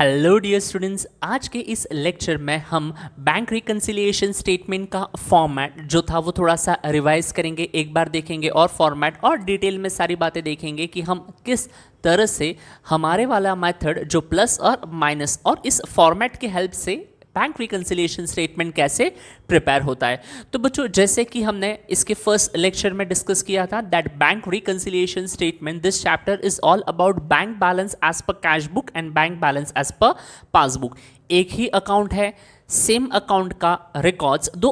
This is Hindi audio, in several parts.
हेलो डियर स्टूडेंट्स, आज के इस लेक्चर में हम बैंक रिकन्सिलिएशन स्टेटमेंट का फॉर्मेट जो था वो थोड़ा सा रिवाइज करेंगे, एक बार देखेंगे और फॉर्मेट और डिटेल में सारी बातें देखेंगे कि हम किस तरह से हमारे वाला मेथड जो प्लस और माइनस और इस फॉर्मेट के हेल्प से बैंक रिकन्सिलिएशन स्टेटमेंट कैसे प्रिपेयर होता है। तो बच्चों, जैसे कि हमने इसके फर्स्ट लेक्चर में डिस्कस किया था that bank reconciliation statement this chapter is all about bank balance as per cash book and bank balance as per passbook. एक ही अकाउंट है, सेम अकाउंट का रिकॉर्ड्स दो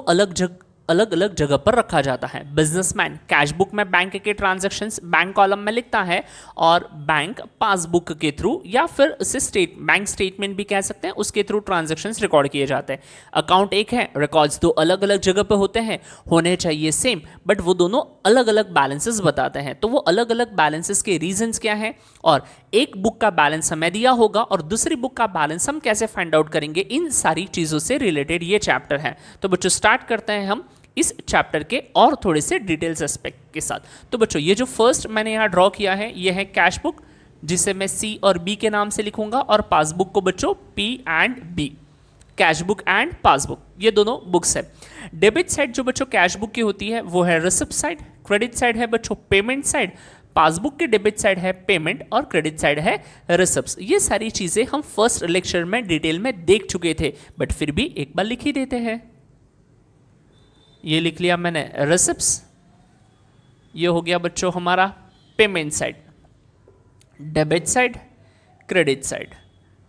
अलग अलग जगह पर रखा जाता है। बिजनेसमैन कैश बुक में बैंक के ट्रांजैक्शंस बैंक कॉलम में लिखता है और बैंक पासबुक के थ्रू या फिर उसे बैंक स्टेटमेंट भी कह सकते हैं, उसके थ्रू ट्रांजैक्शंस रिकॉर्ड किए जाते हैं। अकाउंट एक है, रिकॉर्ड्स दो अलग अलग जगह पर होते हैं, होने चाहिए सेम बट वो दोनों अलग अलग बैलेंसेस बताते हैं। तो वो अलग अलग बैलेंसेस के रीजंस क्या है और एक बुक का बैलेंस हमें दिया होगा और दूसरी बुक का बैलेंस हम कैसे फाइंड आउट करेंगे, इन सारी चीज़ों से रिलेटेड ये चैप्टर है। तो बच्चों स्टार्ट करते हैं हम इस चैप्टर के और थोड़े से डिटेल्स एस्पेक्ट के साथ। तो बच्चों ये जो फर्स्ट मैंने यहाँ ड्रॉ किया है ये है कैश बुक, जिसे मैं सी और बी के नाम से लिखूंगा, और पासबुक को बच्चों P and B, cash book and passbook, ये दोनों बुक्स है। डेबिट साइड जो बच्चों कैश बुक की होती है वो है रिसिप्ट साइड, क्रेडिट साइड है बच्चों पेमेंट साइड, पासबुक के डेबिट साइड है पेमेंट और क्रेडिट साइड है रिसिप्ट्स। ये सारी चीज़ें हम फर्स्ट लेक्चर में डिटेल में देख चुके थे बट फिर भी एक बार लिख ही देते हैं। ये लिख लिया मैंने रिसिप्ट्स, ये हो गया बच्चों हमारा payment side, debit side credit side,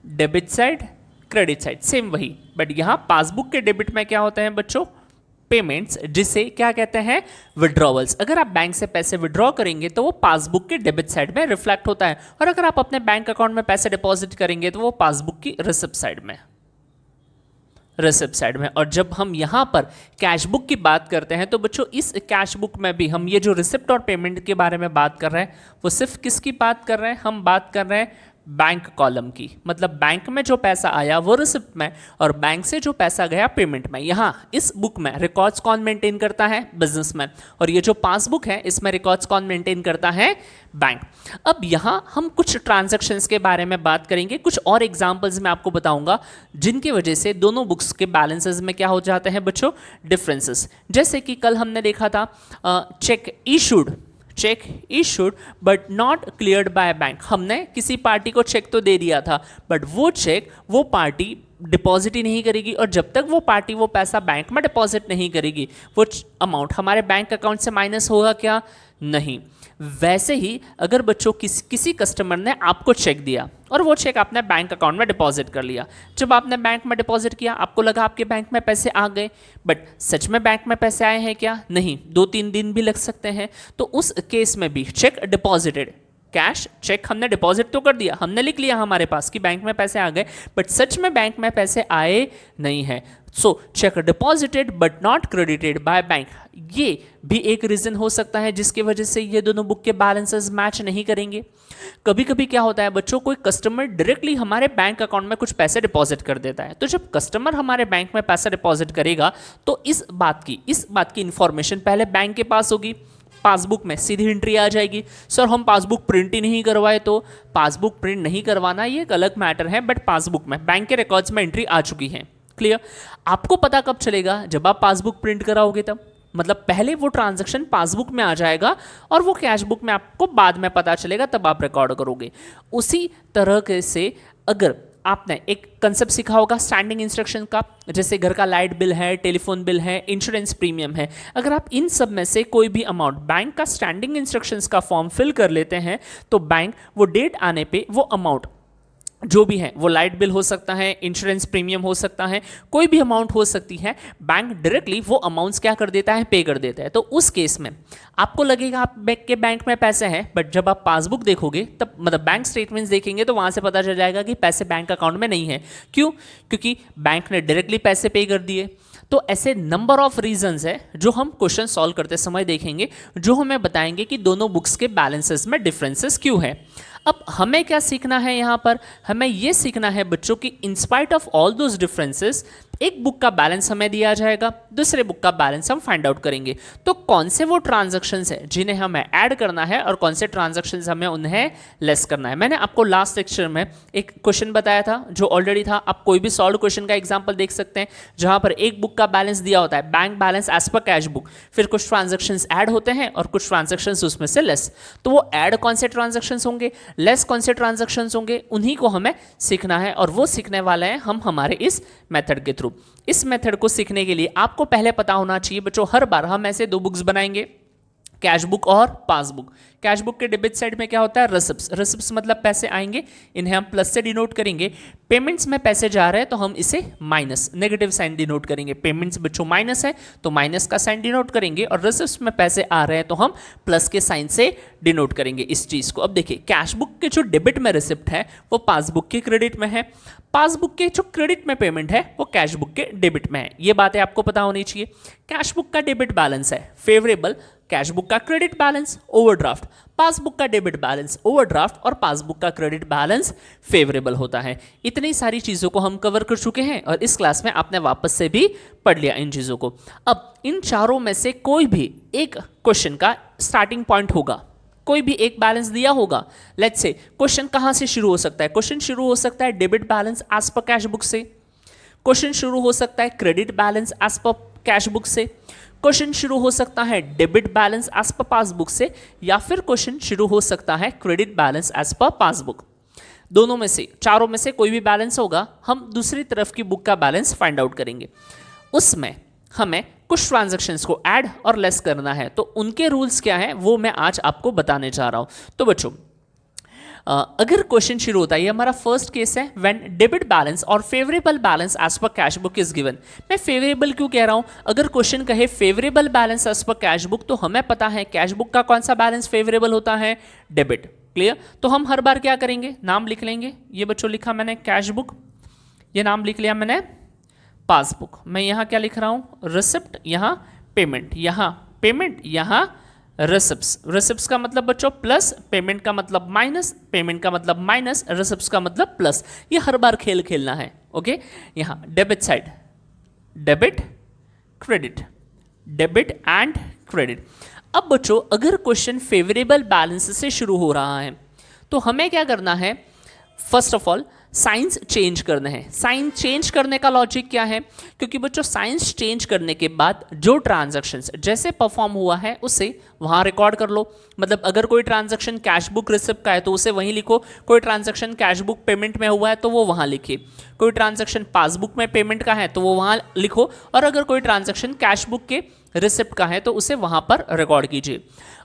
debit side credit side same वही, बट यहाँ पासबुक के डेबिट में क्या होता है बच्चों पेमेंट्स, जिसे क्या कहते हैं विड्रॉवल्स। अगर आप बैंक से पैसे विड्रॉ करेंगे तो वो पासबुक के डेबिट साइड में रिफ्लेक्ट होता है, और अगर आप अपने बैंक अकाउंट में पैसे डिपॉजिट करेंगे तो वो पासबुक की रिसिप्ट साइड में, रिसिप्ट साइड में। और जब हम यहाँ पर कैश बुक की बात करते हैं तो बच्चों इस कैश बुक में भी हम ये जो रिसिप्ट और पेमेंट के बारे में बात कर रहे हैं वो सिर्फ किसकी बात कर रहे हैं, हम बात कर रहे हैं बैंक कॉलम की। मतलब बैंक में जो पैसा आया वो रिसिप्ट में और बैंक से जो पैसा गया पेमेंट में। यहाँ इस बुक में रिकॉर्ड्स कौन मेंटेन करता है, बिजनेसमैन, और ये जो पासबुक है इसमें रिकॉर्ड्स कौन मेंटेन करता है, बैंक। अब यहाँ हम कुछ ट्रांजैक्शंस के बारे में बात करेंगे, कुछ और एग्जांपल्स मैं आपको बताऊंगा जिनकी वजह से दोनों बुक्स के बैलेंसेस में क्या हो जाते हैं बच्चों डिफरेंसेस। जैसे कि कल हमने देखा था check issued but not cleared by bank. हमने किसी पार्टी को चेक तो दे दिया था बट वो चेक वो पार्टी डिपॉजिट ही नहीं करेगी, और जब तक वो पार्टी वो पैसा बैंक में डिपॉजिट नहीं करेगी वो अमाउंट हमारे बैंक अकाउंट से माइनस होगा क्या, नहीं। वैसे ही अगर बच्चों किसी कस्टमर ने आपको चेक दिया और वो चेक आपने बैंक अकाउंट में डिपॉजिट कर लिया, जब आपने बैंक में डिपॉजिट किया आपको लगा आपके बैंक में पैसे आ गए, बट सच में बैंक में पैसे आए हैं क्या, नहीं, 2-3 दिन भी लग सकते हैं। तो उस केस में भी चेक डिपॉजिटेड, कैश चेक हमने डिपॉजिट तो कर दिया, हमने लिख लिया हमारे पास कि बैंक में पैसे आ गए, बट सच में बैंक में पैसे आए नहीं हैं। So check deposited but not credited by bank, ये भी एक रीजन हो सकता है जिसकी वजह से ये दोनों बुक के बैलेंसेस मैच नहीं करेंगे। कभी कभी क्या होता है बच्चों, कोई कस्टमर डायरेक्टली हमारे बैंक अकाउंट में कुछ पैसे डिपॉजिट कर देता है, तो जब कस्टमर हमारे बैंक में पैसा डिपॉजिट करेगा तो इस बात की इंफॉर्मेशन पहले बैंक के पास होगी, पासबुक में सीधी एंट्री आ जाएगी। सर हम पासबुक प्रिंट ही नहीं करवाए, तो पासबुक प्रिंट नहीं करवाना ये एक अलग मैटर है, बट पासबुक में बैंक के रिकॉर्ड्स में एंट्री आ चुकी है। क्लियर। आपको पता कब चलेगा, जब आप पासबुक प्रिंट कराओगे तब, मतलब पहले वो ट्रांजैक्शन पासबुक में आ जाएगा और वो कैश बुक में आपको बाद में पता चलेगा, तब आप रिकॉर्ड करोगे। उसी तरह से अगर आपने एक कंसेप्ट सीखा होगा स्टैंडिंग इंस्ट्रक्शन का, जैसे घर का लाइट बिल है, टेलीफोन बिल है, इंश्योरेंस प्रीमियम है, अगर आप इन सब में से कोई भी अमाउंट बैंक का स्टैंडिंग इंस्ट्रक्शंस का फॉर्म फिल कर लेते हैं तो बैंक वो डेट आने पे वो अमाउंट जो भी है, वो लाइट बिल हो सकता है, इंश्योरेंस प्रीमियम हो सकता है, कोई भी अमाउंट हो सकती है, बैंक डायरेक्टली वो अमाउंट्स क्या कर देता है, पे कर देता है। तो उस केस में आपको लगेगा आप बैंक में पैसे हैं, बट जब आप पासबुक देखोगे तब, मतलब बैंक स्टेटमेंट्स देखेंगे तो वहां से पता चल जाएगा कि पैसे बैंक अकाउंट में नहीं है। क्यों? क्योंकि बैंक ने डायरेक्टली पैसे पे कर दिए। तो ऐसे नंबर ऑफ रीजंस है जो हम क्वेश्चन सॉल्व करते समय देखेंगे, जो हमें बताएंगे कि दोनों बुक्स के बैलेंसेस में डिफरेंसेस क्यों है। अब हमें क्या सीखना है यहाँ पर, हमें ये सीखना है बच्चों कि in spite of all those differences एक बुक का बैलेंस हमें दिया जाएगा, दूसरे बुक का बैलेंस हम फाइंड आउट करेंगे। तो कौन से वो ट्रांजैक्शंस है जिन्हें हमें ऐड करना है और कौन से ट्रांजैक्शंस हमें उन्हें लेस करना है। मैंने आपको लास्ट लेक्चर में एक क्वेश्चन बताया था जो ऑलरेडी था, आप कोई भी सॉल्व क्वेश्चन का एग्जांपल देख सकते हैं जहां पर एक बुक का बैलेंस दिया होता है, bank balance as per cash book, फिर कुछ ट्रांजैक्शंस ऐड होते हैं और कुछ ट्रांजैक्शंस उसमें से लेस। तो वो ऐड कौन से ट्रांजैक्शंस होंगे, लेस कौन से ट्रांजैक्शंस होंगे, उन्हीं को हमें सीखना है और वो सीखने वाले हैं हम हमारे इस मेथड के थ्रू। इस मेथड को सीखने के लिए आपको पहले पता होना चाहिए बच्चों, हर बार हम ऐसे दो बुक्स बनाएंगे, कैश बुक और पासबुक। कैश बुक के डेबिट साइड में क्या होता है, रिसिप्ट्स। रिसिप्ट्स मतलब पैसे आएंगे, इन्हें हम प्लस से डिनोट करेंगे। पेमेंट्स में पैसे जा रहे हैं तो हम इसे माइनस, नेगेटिव साइन डिनोट करेंगे। पेमेंट्स बच्चों माइनस है तो माइनस का साइन डिनोट करेंगे, और रिसिप्ट्स में पैसे आ रहे हैं तो हम प्लस के साइन से डिनोट करेंगे इस चीज को। अब देखिए, कैश बुक के जो डेबिट में रिसिप्ट है वो पासबुक के क्रेडिट में है, पासबुक के जो क्रेडिट में पेमेंट है वो कैश बुक के डेबिट में है। ये बातें आपको पता होनी चाहिए। कैश बुक का डेबिट बैलेंस है फेवरेबल, कैश बुक का क्रेडिट बैलेंस ओवरड्राफ्ट, पासबुक का डेबिट बैलेंस ओवरड्राफ्ट और पासबुक का क्रेडिट बैलेंस फेवरेबल होता है। इतनी सारी चीजों को हम कवर कर चुके हैं और इस क्लास में आपने वापस से भी पढ़ लिया इन चीजों को। अब इन चारों में से कोई भी एक क्वेश्चन का स्टार्टिंग पॉइंट होगा, कोई भी एक बैलेंस दिया होगा। लेट्स से क्वेश्चन कहां से शुरू हो सकता है, क्वेश्चन शुरू हो सकता है debit balance as per cash book से, क्वेश्चन शुरू हो सकता है credit balance as per cash book से, क्वेश्चन शुरू हो सकता है debit balance as per passbook से, या फिर क्वेश्चन शुरू हो सकता है credit balance as per passbook. दोनों में से, चारों में से कोई भी बैलेंस होगा, हम दूसरी तरफ की बुक का बैलेंस फाइंड आउट करेंगे। उसमें हमें कुछ ट्रांजैक्शंस को ऐड और लेस करना है, तो उनके रूल्स क्या है वो मैं आज आपको बताने जा रहा हूं। तो बच्चों, अगर क्वेश्चन शुरू होता है, ये हमारा फर्स्ट केस है, व्हेन डेबिट बैलेंस और favourable balance as per cash book is given. मैं फेवरेबल क्यों कह रहा हूं, अगर क्वेश्चन कहे favourable balance as per cash book तो हमें पता है कैश बुक का कौन सा बैलेंस फेवरेबल होता है, डेबिट। क्लियर? तो हम हर बार क्या करेंगे, नाम लिख लेंगे। ये बच्चों लिखा मैंने कैश बुक, ये नाम लिख लिया मैंने पासबुक। मैं यहां क्या लिख रहा हूं, रिसिप्ट, यहां पेमेंट, यहां पेमेंट, यहां रिसिप्ट्स। रिसिप्ट्स का मतलब बच्चों प्लस, पेमेंट का मतलब माइनस, पेमेंट का मतलब माइनस, रिसिप्ट्स का मतलब प्लस। ये हर बार खेल खेलना है। ओके, यहां debit side, debit credit, debit and credit. अब बच्चों, अगर क्वेश्चन फेवरेबल बैलेंस से शुरू हो रहा है तो हमें क्या करना है, first of all science change करने हैं। साइन चेंज करने का लॉजिक क्या है, क्योंकि बच्चों साइंस चेंज करने के बाद जो ट्रांजैक्शंस जैसे परफॉर्म हुआ है उसे वहां रिकॉर्ड कर लो। मतलब अगर कोई ट्रांजैक्शन कैश बुक रिसिप्ट का है तो उसे वहीं लिखो, कोई ट्रांजैक्शन कैश बुक पेमेंट में हुआ है तो वो वहां लिखिए, कोई ट्रांजैक्शन पासबुक में पेमेंट का है तो वो वहां लिखो, और अगर कोई ट्रांजैक्शन कैश बुक के रिसिप्ट का है तो उसे वहां पर रिकॉर्ड कीजिए।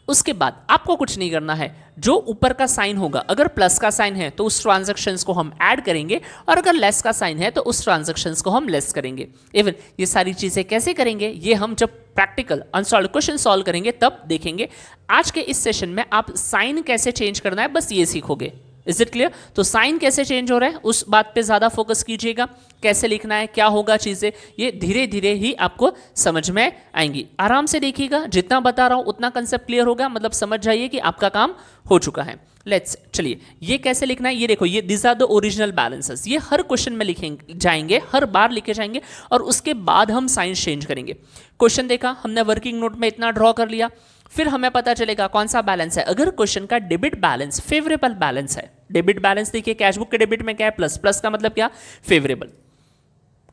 उसके बाद आपको कुछ नहीं करना है, जो ऊपर का साइन होगा, अगर प्लस का साइन है तो उस ट्रांजैक्शंस को हम ऐड करेंगे, और अगर लेस का साइन है तो उस ट्रांजैक्शंस को हम लेस करेंगे। इवन ये सारी चीजें कैसे करेंगे ये हम जब प्रैक्टिकल अनसॉल्व क्वेश्चन सॉल्व करेंगे तब देखेंगे। आज के इस सेशन में आप साइन कैसे चेंज करना है बस ये सीखोगे। Is it clear? तो साइन कैसे चेंज हो रहा है उस बात पे ज्यादा फोकस कीजिएगा, कैसे लिखना है, क्या होगा चीजें, ये धीरे धीरे ही आपको समझ में आएंगी। आराम से देखिएगा, जितना बता रहा हूं उतना कंसेप्ट क्लियर होगा, मतलब समझ जाइए कि आपका काम हो चुका है। लेट्स, चलिए ये कैसे लिखना है, ये देखो, ये this are the original balances, ये हर क्वेश्चन में लिखेंगे जाएंगे, हर बार लिखे जाएंगे, और उसके बाद हम साइन चेंज करेंगे। क्वेश्चन देखा हमने, वर्किंग नोट में इतना ड्रॉ कर लिया, फिर हमें पता चलेगा कौन सा बैलेंस है। अगर क्वेश्चन का डेबिट बैलेंस फेवरेबल बैलेंस है, डेबिट बैलेंस देखिए कैश बुक के डेबिट में क्या है, प्लस, प्लस का मतलब क्या, फेवरेबल।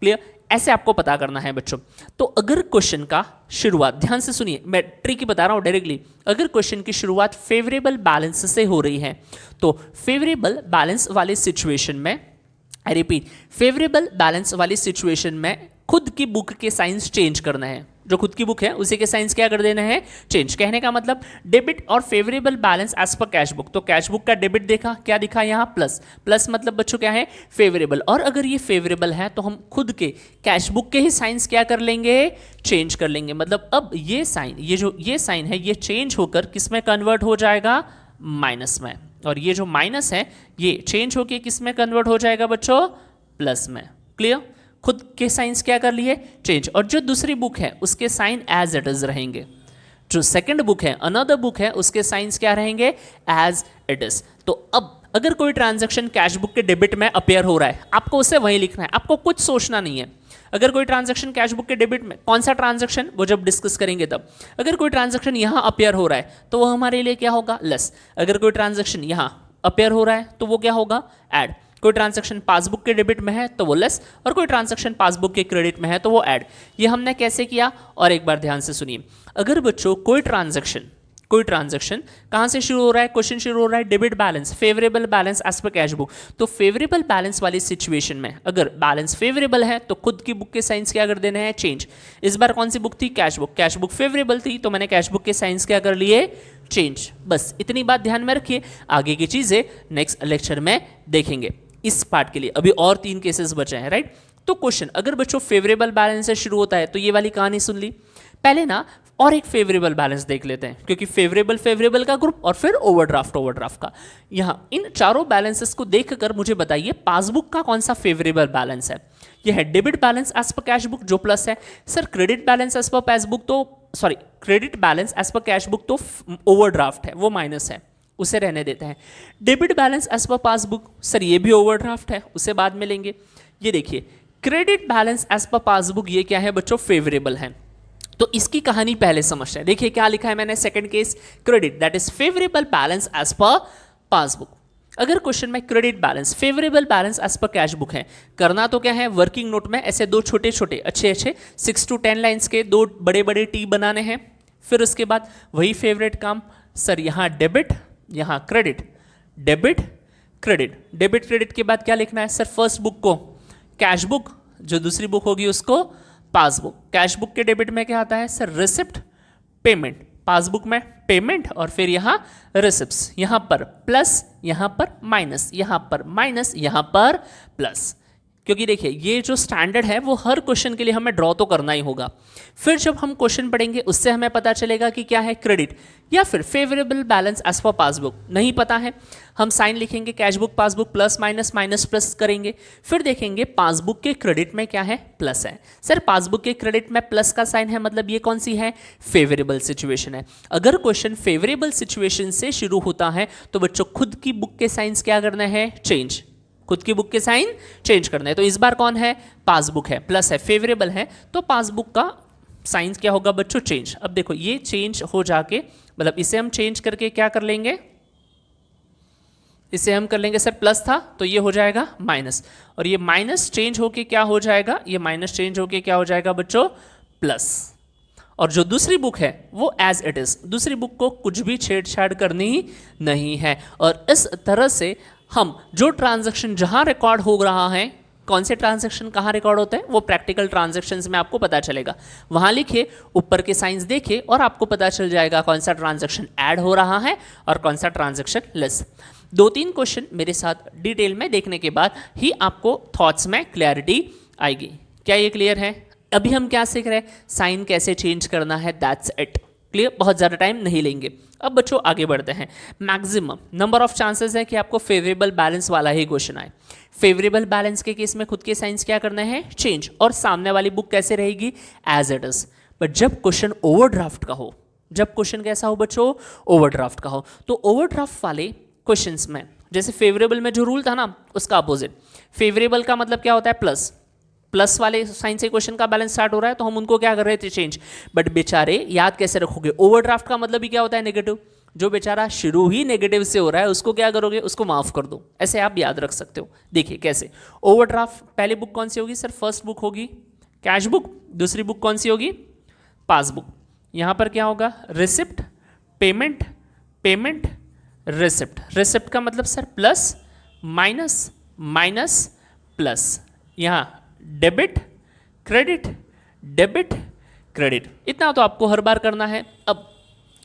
क्लियर? ऐसे आपको पता करना है बच्चों। तो अगर क्वेश्चन का शुरुआत, ध्यान से सुनिए, मैं ट्रिक बता रहा हूं डायरेक्टली, अगर क्वेश्चन की शुरुआत फेवरेबल बैलेंस से हो रही है तो फेवरेबल बैलेंस वाली सिचुएशन में, आई रिपीट, फेवरेबल बैलेंस वाली सिचुएशन में खुद की बुक के साइंस चेंज करना है। जो खुद की बुक है उसी के साइंस क्या कर देना है, चेंज। कहने का मतलब डेबिट और favourable balance as per cash book, तो कैश बुक का डेबिट देखा, क्या दिखा यहाँ, प्लस। प्लस मतलब बच्चों क्या है, फेवरेबल, और अगर ये फेवरेबल है तो हम खुद के कैश बुक के ही साइंस क्या कर लेंगे, चेंज कर लेंगे। मतलब अब ये साइन, ये जो ये साइन है ये चेंज होकर किस में कन्वर्ट हो जाएगा, माइनस में, और ये जो माइनस है ये चेंज होकर किस में कन्वर्ट हो जाएगा बच्चों, प्लस में। क्लियर? खुद के साइंस क्या कर लिए, चेंज, और जो दूसरी बुक है उसके साइन एज इट इज रहेंगे। जो सेकंड बुक है, अनदर बुक है, उसके साइंस क्या रहेंगे, एज इट इज। तो अब अगर कोई ट्रांजैक्शन कैश बुक के डेबिट में अपेयर हो रहा है, आपको उसे वहीं लिखना है, आपको कुछ सोचना नहीं है। अगर कोई ट्रांजैक्शन कैश बुक के डेबिट में, कौन सा ट्रांजैक्शन वो जब डिस्कस करेंगे तब, अगर कोई ट्रांजैक्शन यहाँ अपेयर हो रहा है तो वो हमारे लिए क्या होगा, लेस। अगर कोई ट्रांजैक्शन यहाँ अपेयर हो रहा है तो वो क्या होगा, ऐड। कोई ट्रांजैक्शन पासबुक के डेबिट में है तो वो लेस, और कोई ट्रांजैक्शन पासबुक के क्रेडिट में है तो वो ऐड। ये हमने कैसे किया, और एक बार ध्यान से सुनिए। अगर बच्चों कोई ट्रांजैक्शन कहाँ से शुरू हो रहा है, क्वेश्चन शुरू हो रहा है debit balance, favourable balance as per cash book. तो फेवरेबल बैलेंस वाली सिचुएशन में अगर बैलेंस फेवरेबल है तो खुद की बुक के साइंस क्या कर देने हैं, चेंज। इस बार कौन सी बुक थी, cash book. Cash book favourable थी तो मैंने कैश बुक के साइंस क्या कर लिए, चेंज। बस इतनी बात ध्यान में रखिए, आगे की चीजें नेक्स्ट लेक्चर में देखेंगे। इस पार्ट के लिए अभी और 3 केसेस बचे हैं, राइट। तो क्वेश्चन अगर बच्चों फेवरेबल बैलेंस से शुरू होता है तो ये वाली कहानी सुन ली। पहले ना और एक फेवरेबल बैलेंस देख लेते हैं, क्योंकि फेवरेबल का ग्रुप और फिर ओवरड्राफ्ट का। यहाँ इन चारों बैलेंसेस को देखकर मुझे बताइए पासबुक का कौन सा फेवरेबल बैलेंस है। यह है debit balance as per cash book जो प्लस है। Sir credit balance as per passbook तो credit balance as per cash book तो ओवरड्राफ्ट है, वो माइनस है, उसे रहने देते हैं। Debit balance as per passbook, sir ये भी ओवरड्राफ्ट है, उसे बाद में लेंगे। ये देखिए credit balance as per passbook ये क्या है बच्चों, फेवरेबल है। तो इसकी कहानी पहले समझते हैं। देखिए क्या लिखा है मैंने, second case credit that is favourable balance as per passbook. अगर क्वेश्चन में credit balance favourable balance as per cash book है, करना तो क्या है, वर्किंग नोट में ऐसे 2 छोटे छोटे अच्छे 6 to 10 लाइन्स के 2 बड़े बड़े टी बनाने हैं। फिर उसके बाद वही फेवरेट काम, सर यहाँ डेबिट यहाँ क्रेडिट, डेबिट क्रेडिट के बाद क्या लिखना है, सर फर्स्ट बुक को कैश बुक, जो दूसरी बुक होगी उसको पासबुक। कैश बुक के डेबिट में क्या आता है, सर रिसिप्ट पेमेंट, पासबुक में पेमेंट, और फिर यहाँ रिसिप्ट्स, यहाँ पर प्लस, यहाँ पर माइनस, यहाँ पर माइनस, यहाँ पर प्लस। क्योंकि देखिए ये जो स्टैंडर्ड है वो हर क्वेश्चन के लिए हमें ड्रॉ तो करना ही होगा। फिर जब हम क्वेश्चन पढ़ेंगे उससे हमें पता चलेगा कि क्या है क्रेडिट या फिर favourable balance as per passbook. नहीं पता है, हम साइन लिखेंगे cash book passbook plus minus minus plus करेंगे। फिर देखेंगे पासबुक के क्रेडिट में क्या है, प्लस है। सर पासबुक के क्रेडिट में प्लस का साइन है, मतलब ये कौन सी है, फेवरेबल सिचुएशन है। अगर क्वेश्चन फेवरेबल सिचुएशन से शुरू होता है तो बच्चों खुद की बुक के साइंस क्या करना है, चेंज। खुद की बुक के साइन चेंज करना है। तो इस बार कौन है, पासबुक है, प्लस है, फेवरेबल है, तो पासबुक का साइन क्या होगा बच्चों, चेंज। अब देखो ये चेंज हो जाके, मतलब इसे हम चेंज करके क्या कर लेंगे, इसे हम कर लेंगे, सर प्लस था तो ये हो जाएगा माइनस, और ये माइनस चेंज होके क्या हो जाएगा, ये माइनस चेंज होके क्या हो जाएगा बच्चों, प्लस। और जो दूसरी बुक है वो एज इट इज, दूसरी बुक को कुछ भी छेड़छाड़ करनी नहीं है। और इस तरह से हम जो ट्रांजैक्शन जहां रिकॉर्ड हो रहा है, कौन से ट्रांजैक्शन कहाँ रिकॉर्ड होते हैं, वो प्रैक्टिकल ट्रांजैक्शंस में आपको पता चलेगा। वहां लिखिए, ऊपर के साइंस देखिए और आपको पता चल जाएगा कौन सा ट्रांजैक्शन ऐड हो रहा है और कौन सा ट्रांजैक्शन लेस। 2-3 क्वेश्चन मेरे साथ डिटेल में देखने के बाद ही आपको थॉट्स में क्लैरिटी आएगी। क्या ये क्लियर है? अभी हम क्या सीख रहे हैं, साइन कैसे चेंज करना है, दैट्स इट। क्लियर, बहुत ज़्यादा टाइम नहीं लेंगे। अब बच्चों आगे बढ़ते हैं। मैक्सिमम नंबर ऑफ चांसेस है कि आपको फेवरेबल बैलेंस वाला ही क्वेश्चन आए। फेवरेबल बैलेंस के केस में खुद के साइंस क्या करना है, चेंज, और सामने वाली बुक कैसे रहेगी, एज इट इज। बट जब क्वेश्चन ओवरड्राफ्ट का हो, जब क्वेश्चन कैसा हो बच्चों, ओवरड्राफ्ट का हो, तो ओवरड्राफ्ट वाले क्वेश्चंस में जैसे फेवरेबल में जो रूल था ना उसका अपोजिट। फेवरेबल का मतलब क्या होता है, प्लस, प्लस वाले साइन से क्वेश्चन का बैलेंस स्टार्ट हो रहा है तो हम उनको क्या कर रहे थे, चेंज। बट बेचारे याद कैसे रखोगे, ओवरड्राफ्ट का मतलब ही क्या होता है, नेगेटिव। जो बेचारा शुरू ही नेगेटिव से हो रहा है उसको क्या करोगे, उसको माफ कर दो। ऐसे आप याद रख सकते हो। देखिए कैसे, ओवरड्राफ्ट पहली बुक कौन सी होगी, सर फर्स्ट बुक होगी कैश बुक, दूसरी बुक कौन सी होगी, पासबुक। यहां पर क्या होगा, receipt payment, payment receipt. Receipt का मतलब sir plus minus minus plus, यहां डेबिट क्रेडिट, डेबिट क्रेडिट। इतना तो आपको हर बार करना है। अब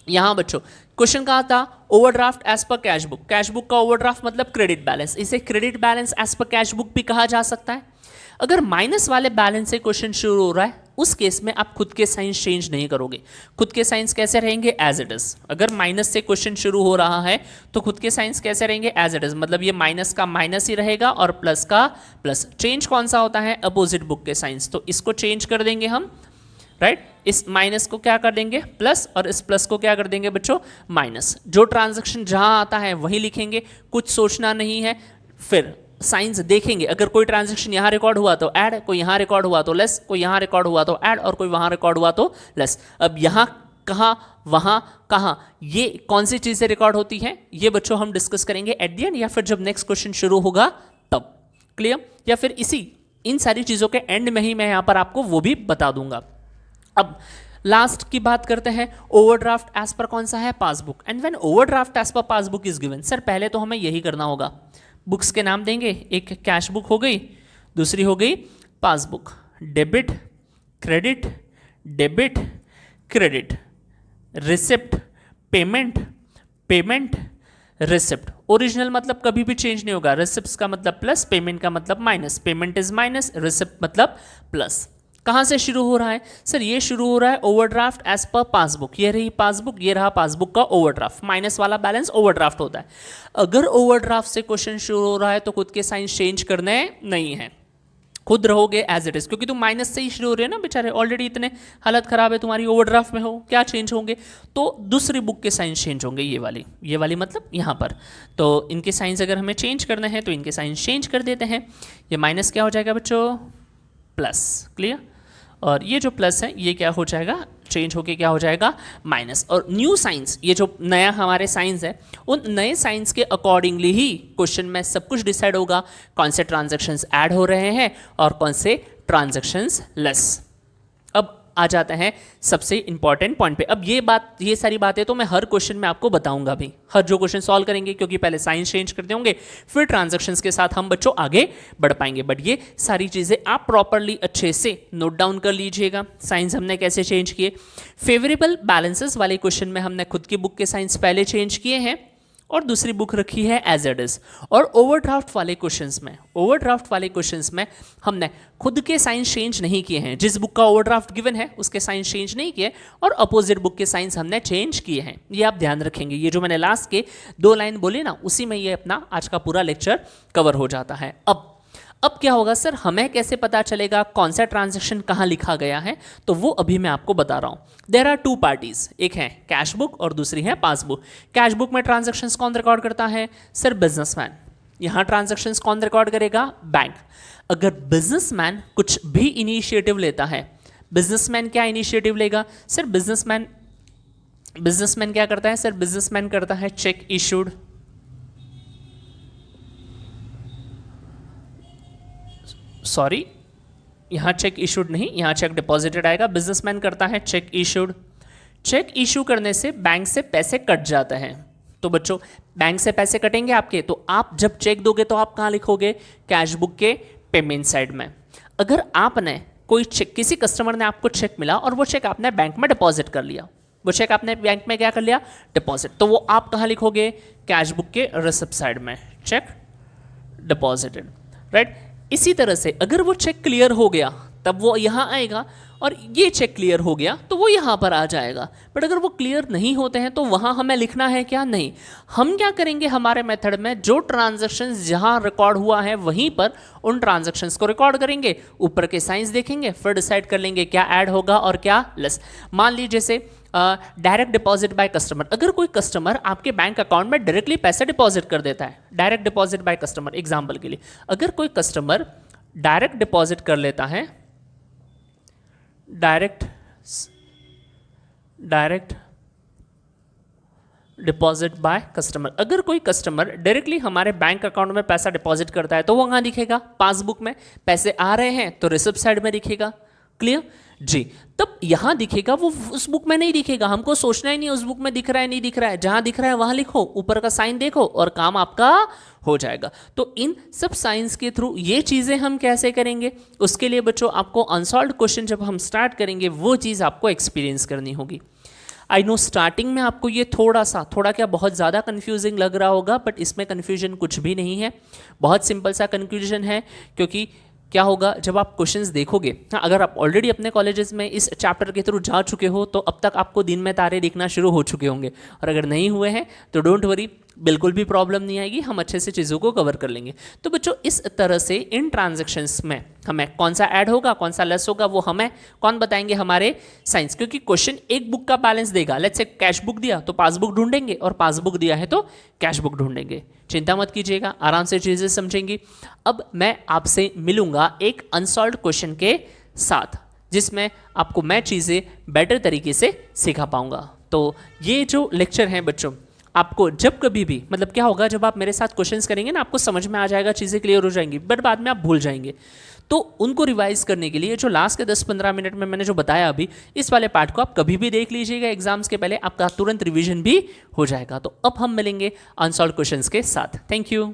यहां बच्चों क्वेश्चन कहा था, overdraft as per cash book. Cash book का ओवरड्राफ्ट मतलब क्रेडिट बैलेंस, इसे credit balance as per cash book भी कहा जा सकता है। अगर माइनस वाले बैलेंस से क्वेश्चन शुरू हो रहा है उस केस में आप खुद के साइंस चेंज नहीं करोगे। खुद के साइंस कैसे रहेंगे, एज इट इज। अगर माइनस से क्वेश्चन शुरू हो रहा है तो खुद के साइंस कैसे रहेंगे, एज इट इज, मतलब ये माइनस का माइनस ही रहेगा और प्लस का प्लस। चेंज कौन सा होता है, अपोजिट बुक के साइंस, तो इसको चेंज कर देंगे हम राइट इस माइनस को क्या कर देंगे प्लस और इस प्लस को क्या कर देंगे बच्चों माइनस। जो ट्रांजैक्शन जहां आता है वही लिखेंगे, कुछ सोचना नहीं है। फिर साइंस देखेंगे, अगर कोई ट्रांजैक्शन यहाँ रिकॉर्ड हुआ तो ऐड, कोई यहाँ रिकॉर्ड हुआ तो लेस, कोई यहाँ रिकॉर्ड हुआ तो ऐड और कोई वहाँ रिकॉर्ड हुआ तो लेस। अब यहाँ कहाँ वहाँ कहाँ ये कौन सी चीज़ें रिकॉर्ड होती हैं ये बच्चों हम डिस्कस करेंगे एट द एंड, या फिर जब नेक्स्ट क्वेश्चन शुरू होगा तब। क्लियर? या फिर इसी इन सारी चीज़ों के एंड में ही मैं यहाँ पर आपको वो भी बता दूंगा। अब लास्ट की बात करते हैं, ओवरड्राफ्ट एज पर कौन सा है passbook. And when overdraft as per passbook is given, sir पहले तो हमें यही करना होगा, बुक्स के नाम देंगे, एक कैश बुक हो गई, दूसरी हो गई passbook. Debit credit, debit credit, receipt payment, payment receipt. Original मतलब कभी भी चेंज नहीं होगा, रिसिप्ट का मतलब प्लस, पेमेंट का मतलब minus, payment is minus, receipt मतलब प्लस। कहाँ से शुरू हो रहा है सर? ये शुरू हो रहा है ओवरड्राफ्ट एज पर पासबुक। ये रही पासबुक, ये रहा पासबुक का ओवरड्राफ्ट, माइनस वाला बैलेंस ओवरड्राफ्ट होता है। अगर ओवरड्राफ्ट से क्वेश्चन शुरू हो रहा है तो खुद के साइंस चेंज करने नहीं है, खुद रहोगे एज इट इज, क्योंकि तुम माइनस से ही शुरू हो रहे हो ना बेचारे, ऑलरेडी इतने हालत खराब है तुम्हारी, ओवरड्राफ्ट में हो, क्या चेंज होंगे? तो दूसरी बुक के साइंस चेंज होंगे, ये वाली मतलब यहाँ पर। तो इनके साइंस अगर हमें चेंज करने हैं तो इनके साइंस चेंज कर देते हैं। ये माइनस क्या हो जाएगा बच्चों? प्लस। क्लियर? और ये जो प्लस है ये क्या हो जाएगा? चेंज होके क्या हो जाएगा? माइनस। और न्यू साइंस, ये जो नया हमारे साइंस है, उन नए साइंस के अकॉर्डिंगली ही क्वेश्चन में सब कुछ डिसाइड होगा, कौन से ट्रांजैक्शंस ऐड हो रहे हैं और कौन से ट्रांजैक्शंस लेस। अब आ जाते हैं सबसे इंपॉर्टेंट पॉइंट पे। अब ये सारी बातें तो मैं हर क्वेश्चन में आपको बताऊंगा भी, हर जो क्वेश्चन सॉल्व करेंगे, क्योंकि पहले साइंस चेंज करते होंगे फिर ट्रांजैक्शंस के साथ हम बच्चों आगे बढ़ पाएंगे। बट ये सारी चीज़ें आप प्रॉपरली अच्छे से नोट डाउन कर लीजिएगा। साइंस हमने कैसे चेंज किए, फेवरेबल बैलेंसेस वाले क्वेश्चन में हमने खुद की बुक के साइंस पहले चेंज किए हैं और दूसरी बुक रखी है एज इट इज। और ओवरड्राफ्ट वाले क्वेश्चंस में हमने खुद के साइंस चेंज नहीं किए हैं, जिस बुक का ओवरड्राफ्ट गिवन है उसके साइंस चेंज नहीं किए, और अपोजिट बुक के साइंस हमने चेंज किए हैं। ये आप ध्यान रखेंगे, ये जो मैंने लास्ट के 2 लाइन बोली ना, उसी में ये अपना आज का पूरा लेक्चर कवर हो जाता है। अब क्या होगा सर, हमें कैसे पता चलेगा कौन सा ट्रांजैक्शन कहाँ लिखा गया है? तो वो अभी मैं आपको बता रहा हूँ। देयर आर 2 पार्टीज, एक है कैश बुक और दूसरी है पासबुक। कैश बुक में ट्रांजैक्शंस कौन रिकॉर्ड करता है सर? बिजनेसमैन। यहाँ ट्रांजैक्शंस कौन रिकॉर्ड करेगा? बैंक। अगर बिजनेसमैन कुछ भी इनिशिएटिव लेता है, बिजनेसमैन क्या इनिशिएटिव लेगा सर? बिजनेसमैन क्या करता है सर? बिजनेसमैन करता है चेक इशूड, सॉरी यहाँ चेक इशूड नहीं, यहाँ चेक डिपॉजिटेड आएगा। बिजनेसमैन करता है चेक इशूड। चेक इशू करने से बैंक से पैसे कट जाते हैं। तो बच्चों बैंक से पैसे कटेंगे आपके, तो आप जब चेक दोगे तो आप कहाँ लिखोगे? कैश बुक के पेमेंट साइड में। अगर आपने कोई चेक, किसी कस्टमर ने आपको चेक मिला और वो चेक आपने बैंक में डिपॉजिट कर लिया, वो चेक आपने बैंक में क्या कर लिया? डिपॉजिट। तो वो आप कहाँ लिखोगे? कैश बुक के रिसिप्ट साइड में, चेक डिपॉजिटेड, राइट। इसी तरह से अगर वो चेक क्लियर हो गया तब वो यहाँ आएगा, और ये चेक क्लियर हो गया तो वो यहाँ पर आ जाएगा। बट अगर वो क्लियर नहीं होते हैं तो वहाँ हमें लिखना है क्या? नहीं। हम क्या करेंगे हमारे मेथड में, जो ट्रांजैक्शंस जहाँ रिकॉर्ड हुआ है वहीं पर उन ट्रांजैक्शंस को रिकॉर्ड करेंगे, ऊपर के साइंस देखेंगे, फिर डिसाइड कर लेंगे क्या ऐड होगा और क्या लेस। मान लीजिए जैसे डायरेक्ट डिपॉजिट बाय कस्टमर, अगर कोई कस्टमर आपके बैंक अकाउंट में डायरेक्टली पैसे डिपॉजिट कर देता है, direct deposit by customer, example के लिए अगर कोई कस्टमर डायरेक्ट डिपॉजिट कर लेता है, डायरेक्ट डिपॉजिट बाय कस्टमर, अगर कोई कस्टमर डायरेक्टली हमारे बैंक अकाउंट में पैसा डिपॉजिट करता है तो वो कहाँ दिखेगा? पासबुक में। पैसे आ रहे हैं तो रिसिप्ट साइड में दिखेगा। क्लियर जी? तब यहां दिखेगा, वो उस बुक में नहीं दिखेगा। हमको सोचना ही नहीं उस बुक में दिख रहा है नहीं दिख रहा है, जहां दिख रहा है वहां लिखो, ऊपर का साइन देखो और काम आपका हो जाएगा। तो इन सब साइंस के थ्रू ये चीजें हम कैसे करेंगे, उसके लिए बच्चों आपको अनसॉल्व्ड क्वेश्चन जब हम स्टार्ट करेंगे वो चीज आपको एक्सपीरियंस करनी होगी। आई नो स्टार्टिंग में आपको ये थोड़ा क्या बहुत ज़्यादा कन्फ्यूजिंग लग रहा होगा, बट इसमें कन्फ्यूजन कुछ भी नहीं है, बहुत सिंपल सा कन्फ्यूजन है। क्योंकि क्या होगा जब आप क्वेश्चंस देखोगे, हाँ, अगर आप ऑलरेडी अपने कॉलेजेस में इस चैप्टर के थ्रू जा चुके हो तो अब तक आपको दिन में तारे दिखना शुरू हो चुके होंगे, और अगर नहीं हुए हैं तो डोंट वरी, बिल्कुल भी प्रॉब्लम नहीं आएगी, हम अच्छे से चीज़ों को कवर कर लेंगे। तो बच्चों इस तरह से इन ट्रांजैक्शंस में हमें कौन सा ऐड होगा कौन सा लेस होगा वो हमें कौन बताएंगे, हमारे साइंस। क्योंकि क्वेश्चन एक बुक का बैलेंस देगा, लेट्स से कैश बुक दिया तो पासबुक ढूंढेंगे और पासबुक दिया है तो कैश बुक ढूंढेंगे। चिंता मत कीजिएगा, आराम से चीज़ें समझेंगी। अब मैं आपसे मिलूंगा एक अनसॉल्व्ड क्वेश्चन के साथ जिसमें आपको मैं चीज़ें बेटर तरीके से सिखा पाऊंगा। तो ये जो लेक्चर हैं बच्चों, आपको जब कभी भी मतलब क्या होगा, जब आप मेरे साथ क्वेश्चंस करेंगे ना आपको समझ में आ जाएगा, चीज़ें क्लियर हो जाएंगी, बट बाद में आप भूल जाएंगे। तो उनको रिवाइज करने के लिए जो लास्ट के 10-15 मिनट में मैंने जो बताया अभी, इस वाले पार्ट को आप कभी भी देख लीजिएगा, एग्जाम्स के पहले आपका तुरंत रिविजन भी हो जाएगा। तो अब हम मिलेंगे अनसॉल्व्ड क्वेश्चंस के साथ। Thank you.